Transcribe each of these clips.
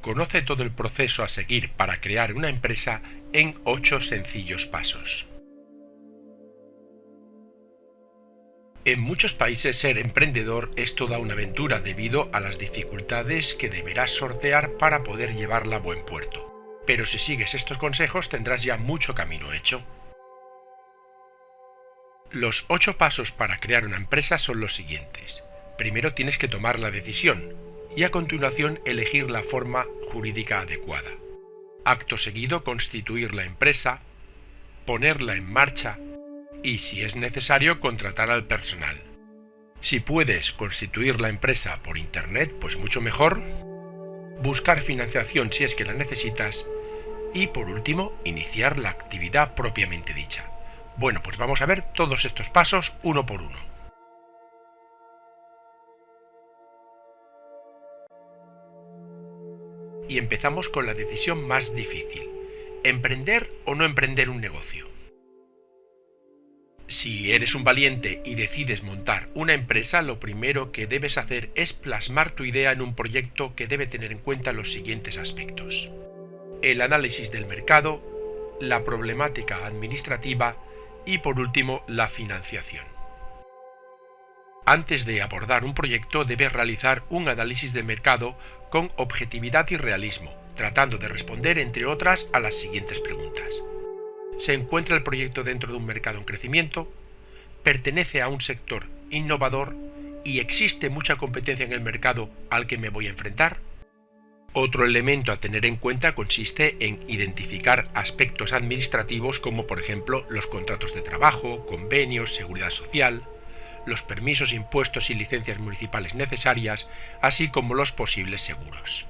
Conoce todo el proceso a seguir para crear una empresa en 8 sencillos pasos. En muchos países ser emprendedor es toda una aventura debido a las dificultades que deberás sortear para poder llevarla a buen puerto. Pero si sigues estos consejos tendrás ya mucho camino hecho. Los 8 pasos para crear una empresa son los siguientes. Primero tienes que tomar la decisión y a continuación elegir la forma jurídica adecuada. Acto seguido constituir la empresa, ponerla en marcha y, si es necesario, contratar al personal. Si puedes constituir la empresa por internet, pues mucho mejor. Buscar financiación si es que la necesitas. Y por último, iniciar la actividad propiamente dicha. Bueno, pues vamos a ver todos estos pasos uno por uno. Y empezamos con la decisión más difícil. ¿Emprender o no emprender un negocio? Si eres un valiente y decides montar una empresa, lo primero que debes hacer es plasmar tu idea en un proyecto que debe tener en cuenta los siguientes aspectos: el análisis del mercado, la problemática administrativa y, por último, la financiación. Antes de abordar un proyecto, debes realizar un análisis del mercado con objetividad y realismo, tratando de responder, entre otras, a las siguientes preguntas. ¿Se encuentra el proyecto dentro de un mercado en crecimiento? ¿Pertenece a un sector innovador? ¿Y existe mucha competencia en el mercado al que me voy a enfrentar? Otro elemento a tener en cuenta consiste en identificar aspectos administrativos como, por ejemplo, los contratos de trabajo, convenios, seguridad social, los permisos, impuestos y licencias municipales necesarias, así como los posibles seguros.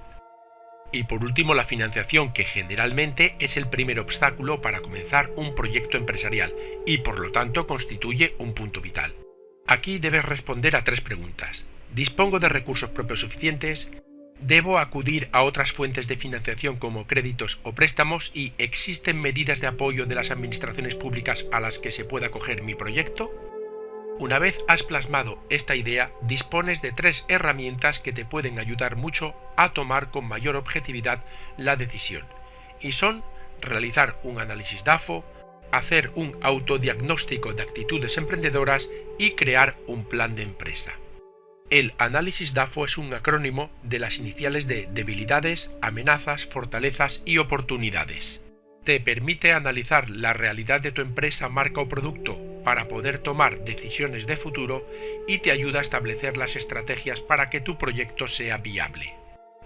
Y por último, la financiación, que generalmente es el primer obstáculo para comenzar un proyecto empresarial y por lo tanto constituye un punto vital. Aquí debes responder a 3 preguntas. ¿Dispongo de recursos propios suficientes? ¿Debo acudir a otras fuentes de financiación como créditos o préstamos? ¿Y existen medidas de apoyo de las administraciones públicas a las que se pueda acoger mi proyecto? Una vez has plasmado esta idea, dispones de 3 herramientas que te pueden ayudar mucho a tomar con mayor objetividad la decisión, y son realizar un análisis DAFO, hacer un autodiagnóstico de actitudes emprendedoras y crear un plan de empresa. El análisis DAFO es un acrónimo de las iniciales de debilidades, amenazas, fortalezas y oportunidades. Te permite analizar la realidad de tu empresa, marca o producto para poder tomar decisiones de futuro y te ayuda a establecer las estrategias para que tu proyecto sea viable.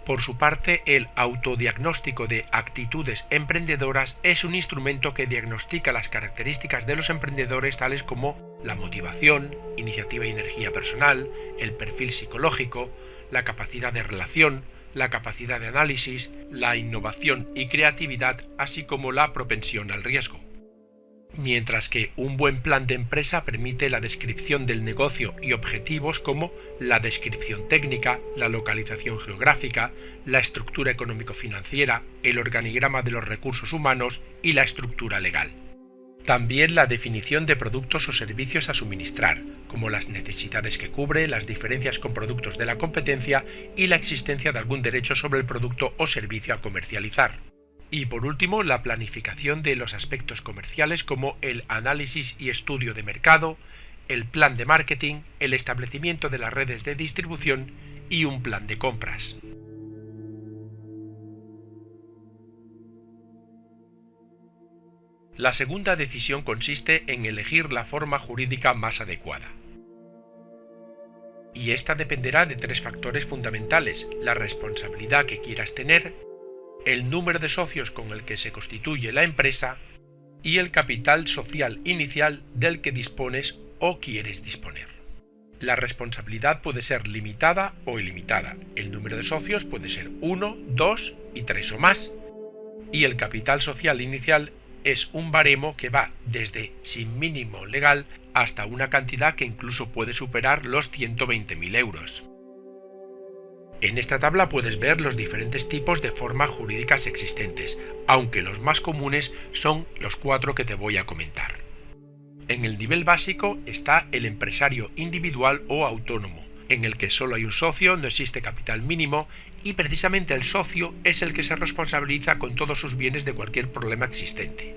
Por su parte, el autodiagnóstico de actitudes emprendedoras es un instrumento que diagnostica las características de los emprendedores, tales como la motivación, iniciativa y energía personal, el perfil psicológico, la capacidad de relación, la capacidad de análisis, la innovación y creatividad, así como la propensión al riesgo. Mientras que un buen plan de empresa permite la descripción del negocio y objetivos, como la descripción técnica, la localización geográfica, la estructura económico-financiera, el organigrama de los recursos humanos y la estructura legal. También la definición de productos o servicios a suministrar, como las necesidades que cubre, las diferencias con productos de la competencia y la existencia de algún derecho sobre el producto o servicio a comercializar. Y por último, la planificación de los aspectos comerciales, como el análisis y estudio de mercado, el plan de marketing, el establecimiento de las redes de distribución y un plan de compras. La segunda decisión consiste en elegir la forma jurídica más adecuada. Y esta dependerá de 3 factores fundamentales: la responsabilidad que quieras tener, el número de socios con el que se constituye la empresa y el capital social inicial del que dispones o quieres disponer. La responsabilidad puede ser limitada o ilimitada. El número de socios puede ser 1, 2 y 3 o más. Y el capital social inicial es un baremo que va desde sin mínimo legal hasta una cantidad que incluso puede superar los 120.000 euros. En esta tabla puedes ver los diferentes tipos de formas jurídicas existentes, aunque los más comunes son los 4 que te voy a comentar. En el nivel básico está el empresario individual o autónomo, en el que solo hay un socio, no existe capital mínimo y precisamente el socio es el que se responsabiliza con todos sus bienes de cualquier problema existente.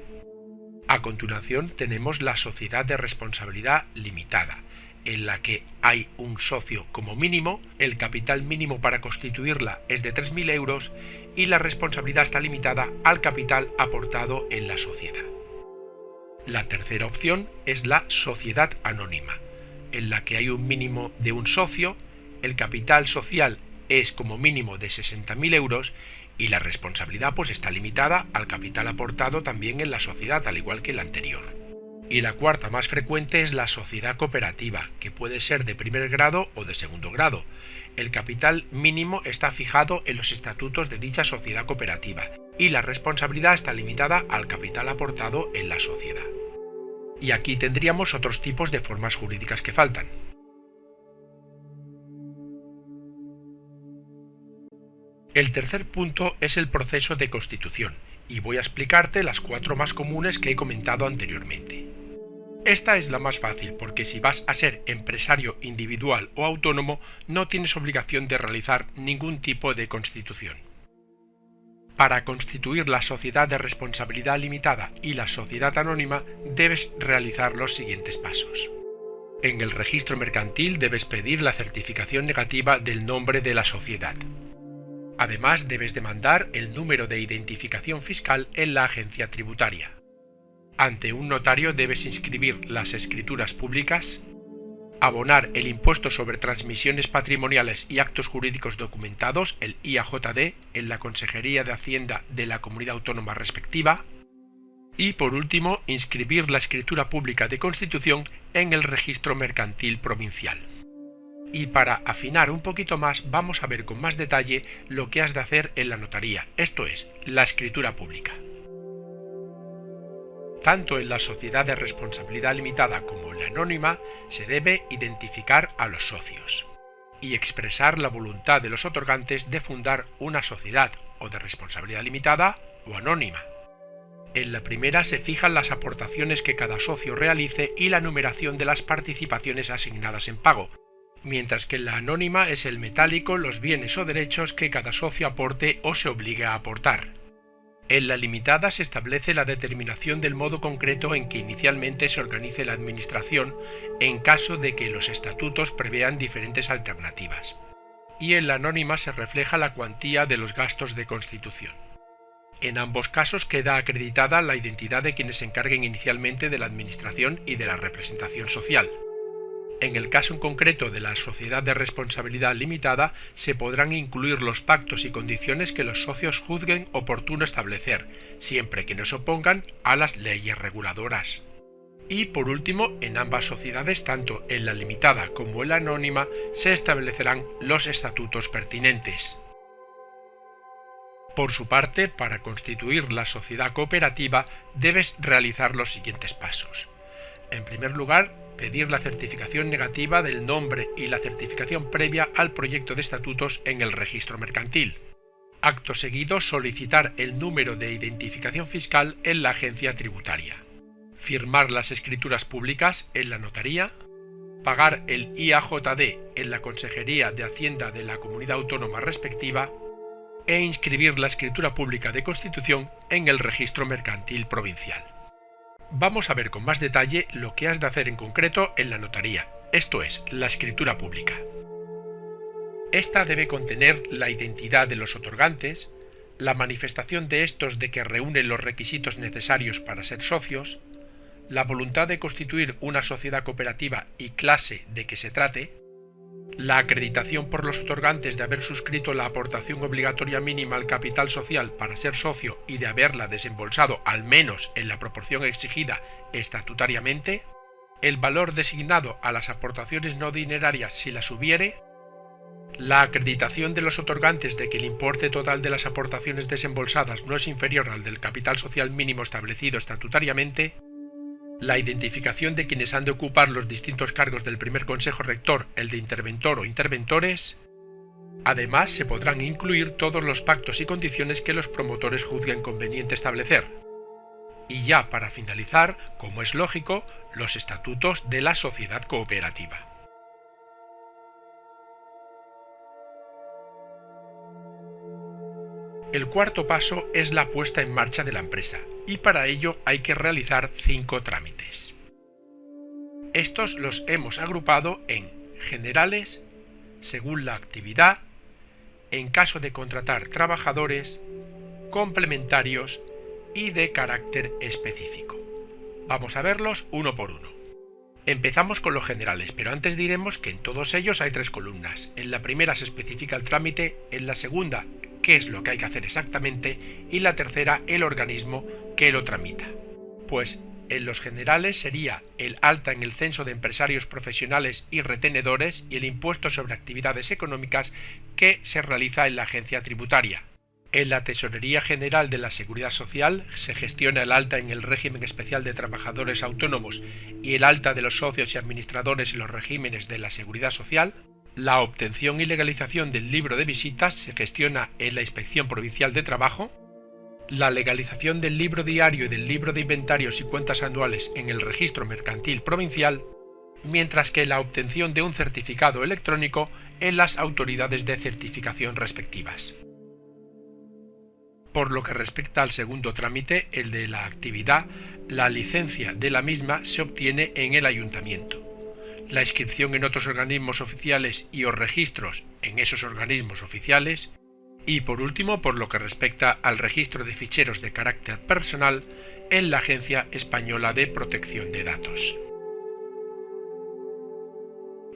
A continuación tenemos la sociedad de responsabilidad limitada, en la que hay un socio como mínimo, el capital mínimo para constituirla es de 3.000 euros y la responsabilidad está limitada al capital aportado en la sociedad. La tercera opción es la sociedad anónima, en la que hay un mínimo de un socio, el capital social es como mínimo de 60.000 euros y la responsabilidad pues está limitada al capital aportado también en la sociedad, al igual que la anterior. Y la cuarta más frecuente es la sociedad cooperativa, que puede ser de primer grado o de segundo grado. El capital mínimo está fijado en los estatutos de dicha sociedad cooperativa y la responsabilidad está limitada al capital aportado en la sociedad. Y aquí tendríamos otros tipos de formas jurídicas que faltan. El tercer punto es el proceso de constitución, y voy a explicarte las 4 más comunes que he comentado anteriormente. Esta es la más fácil porque si vas a ser empresario individual o autónomo no tienes obligación de realizar ningún tipo de constitución. Para constituir la sociedad de responsabilidad limitada y la sociedad anónima debes realizar los siguientes pasos. En el registro mercantil debes pedir la certificación negativa del nombre de la sociedad. Además, debes demandar el número de identificación fiscal en la agencia tributaria. Ante un notario debes inscribir las escrituras públicas, abonar el impuesto sobre transmisiones patrimoniales y actos jurídicos documentados, el IAJD, en la Consejería de Hacienda de la comunidad autónoma respectiva, y por último, inscribir la escritura pública de constitución en el registro mercantil provincial. Y para afinar un poquito más, vamos a ver con más detalle lo que has de hacer en la notaría, esto es, la escritura pública. Tanto en la sociedad de responsabilidad limitada como en la anónima se debe identificar a los socios y expresar la voluntad de los otorgantes de fundar una sociedad o de responsabilidad limitada o anónima. En la primera se fijan las aportaciones que cada socio realice y la numeración de las participaciones asignadas en pago, mientras que en la anónima es el metálico los bienes o derechos que cada socio aporte o se obligue a aportar. En la limitada se establece la determinación del modo concreto en que inicialmente se organice la administración en caso de que los estatutos prevean diferentes alternativas. Y en la anónima se refleja la cuantía de los gastos de constitución. En ambos casos queda acreditada la identidad de quienes se encarguen inicialmente de la administración y de la representación social. En el caso en concreto de la sociedad de responsabilidad limitada, se podrán incluir los pactos y condiciones que los socios juzguen oportuno establecer, siempre que no se opongan a las leyes reguladoras. Y por último, en ambas sociedades, tanto en la limitada como en la anónima, se establecerán los estatutos pertinentes. Por su parte, para constituir la sociedad cooperativa, debes realizar los siguientes pasos. En primer lugar, pedir la certificación negativa del nombre y la certificación previa al proyecto de estatutos en el registro mercantil. Acto seguido, solicitar el número de identificación fiscal en la agencia tributaria. Firmar las escrituras públicas en la notaría. Pagar el IAJD en la Consejería de Hacienda de la comunidad autónoma respectiva. E inscribir la escritura pública de constitución en el registro mercantil provincial. Vamos a ver con más detalle lo que has de hacer en concreto en la notaría, esto es, la escritura pública. Esta debe contener la identidad de los otorgantes, la manifestación de estos de que reúnen los requisitos necesarios para ser socios, la voluntad de constituir una sociedad cooperativa y clase de que se trate, la acreditación por los otorgantes de haber suscrito la aportación obligatoria mínima al capital social para ser socio y de haberla desembolsado al menos en la proporción exigida estatutariamente, el valor designado a las aportaciones no dinerarias si las hubiere, la acreditación de los otorgantes de que el importe total de las aportaciones desembolsadas no es inferior al del capital social mínimo establecido estatutariamente, la identificación de quienes han de ocupar los distintos cargos del primer consejo rector, el de interventor o interventores. Además, se podrán incluir todos los pactos y condiciones que los promotores juzguen conveniente establecer. Y ya para finalizar, como es lógico, los estatutos de la sociedad cooperativa. El cuarto paso es la puesta en marcha de la empresa y para ello hay que realizar 5 trámites. Estos los hemos agrupado en generales, según la actividad, en caso de contratar trabajadores, complementarios y de carácter específico. Vamos a verlos uno por uno. Empezamos con los generales, pero antes diremos que en todos ellos hay 3 columnas. En la primera se especifica el trámite, en la segunda qué es lo que hay que hacer exactamente y la tercera el organismo que lo tramita. Pues en los generales sería el alta en el censo de empresarios profesionales y retenedores y el impuesto sobre actividades económicas que se realiza en la agencia tributaria. En la Tesorería General de la Seguridad Social se gestiona el alta en el régimen especial de trabajadores autónomos y el alta de los socios y administradores en los regímenes de la Seguridad Social. La obtención y legalización del libro de visitas se gestiona en la Inspección Provincial de Trabajo. La legalización del libro diario y del libro de inventarios y cuentas anuales en el Registro Mercantil Provincial, mientras que la obtención de un certificado electrónico en las autoridades de certificación respectivas. Por lo que respecta al segundo trámite, el de la actividad, la licencia de la misma se obtiene en el ayuntamiento. La inscripción en otros organismos oficiales y o registros en esos organismos oficiales. Y por último, por lo que respecta al registro de ficheros de carácter personal en la Agencia Española de Protección de Datos.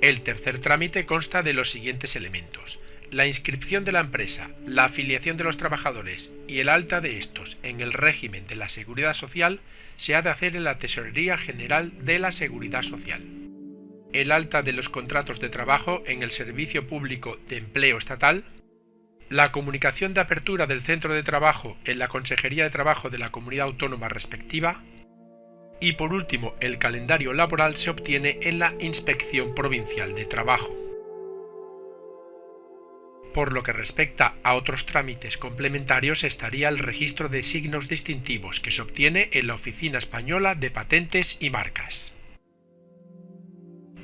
El tercer trámite consta de los siguientes elementos: la inscripción de la empresa, la afiliación de los trabajadores y el alta de estos en el régimen de la Seguridad Social se ha de hacer en la Tesorería General de la Seguridad Social. El alta de los contratos de trabajo en el Servicio Público de Empleo Estatal. La comunicación de apertura del centro de trabajo en la Consejería de Trabajo de la comunidad autónoma respectiva. Y por último, el calendario laboral se obtiene en la Inspección Provincial de Trabajo. Por lo que respecta a otros trámites complementarios estaría el registro de signos distintivos que se obtiene en la Oficina Española de Patentes y Marcas.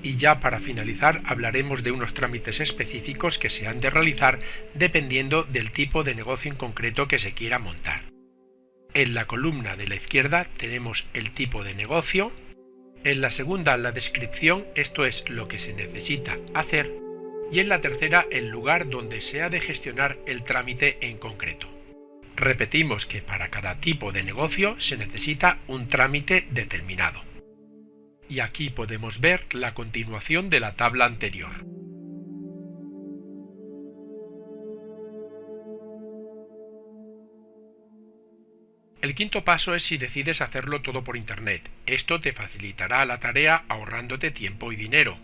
Y ya para finalizar hablaremos de unos trámites específicos que se han de realizar dependiendo del tipo de negocio en concreto que se quiera montar. En la columna de la izquierda tenemos el tipo de negocio, en la segunda la descripción, esto es lo que se necesita hacer, y en la tercera el lugar donde se ha de gestionar el trámite en concreto. Repetimos que para cada tipo de negocio se necesita un trámite determinado. Y aquí podemos ver la continuación de la tabla anterior. El quinto paso es si decides hacerlo todo por Internet. Esto te facilitará la tarea ahorrándote tiempo y dinero.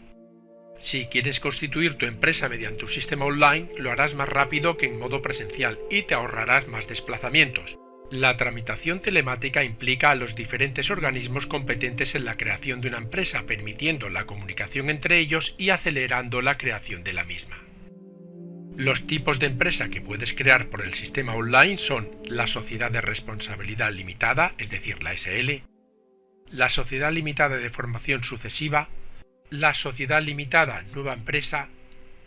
Si quieres constituir tu empresa mediante un sistema online, lo harás más rápido que en modo presencial y te ahorrarás más desplazamientos. La tramitación telemática implica a los diferentes organismos competentes en la creación de una empresa, permitiendo la comunicación entre ellos y acelerando la creación de la misma. Los tipos de empresa que puedes crear por el sistema online son la sociedad de responsabilidad limitada, es decir, la SL, la sociedad limitada de formación sucesiva, la sociedad limitada nueva empresa,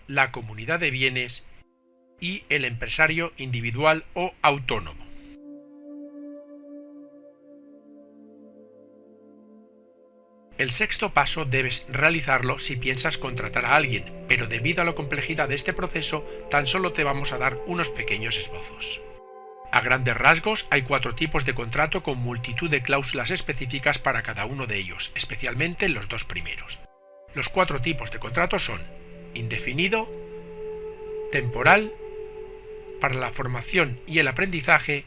la comunidad de bienes y el empresario individual o autónomo. El sexto paso debes realizarlo si piensas contratar a alguien, pero debido a la complejidad de este proceso, tan solo te vamos a dar unos pequeños esbozos. A grandes rasgos, hay 4 tipos de contrato con multitud de cláusulas específicas para cada uno de ellos, especialmente los 2 primeros. Los 4 tipos de contrato son indefinido, temporal, para la formación y el aprendizaje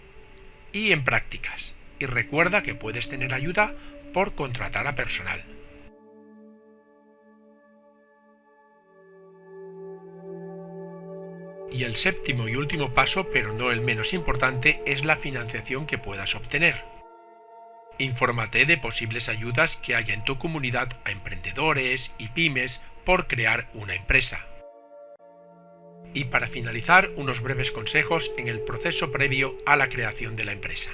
y en prácticas. Y recuerda que puedes tener ayuda por contratar a personal. Y el séptimo y último paso, pero no el menos importante, es la financiación que puedas obtener. Infórmate de posibles ayudas que haya en tu comunidad a emprendedores y pymes por crear una empresa. Y para finalizar, unos breves consejos en el proceso previo a la creación de la empresa.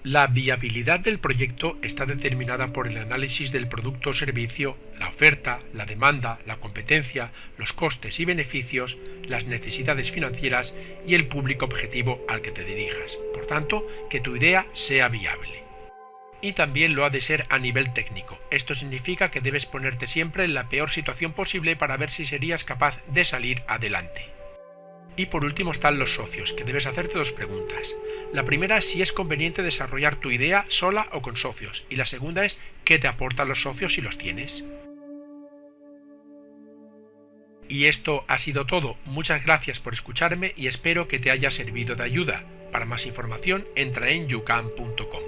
La viabilidad del proyecto está determinada por el análisis del producto o servicio, la oferta, la demanda, la competencia, los costes y beneficios, las necesidades financieras y el público objetivo al que te dirijas. Por tanto, que tu idea sea viable. Y también lo ha de ser a nivel técnico. Esto significa que debes ponerte siempre en la peor situación posible para ver si serías capaz de salir adelante. Y por último están los socios, que debes hacerte dos preguntas. La primera es si es conveniente desarrollar tu idea sola o con socios, y la segunda es qué te aportan los socios si los tienes. Y esto ha sido todo. Muchas gracias por escucharme y espero que te haya servido de ayuda. Para más información entra en youcan.com.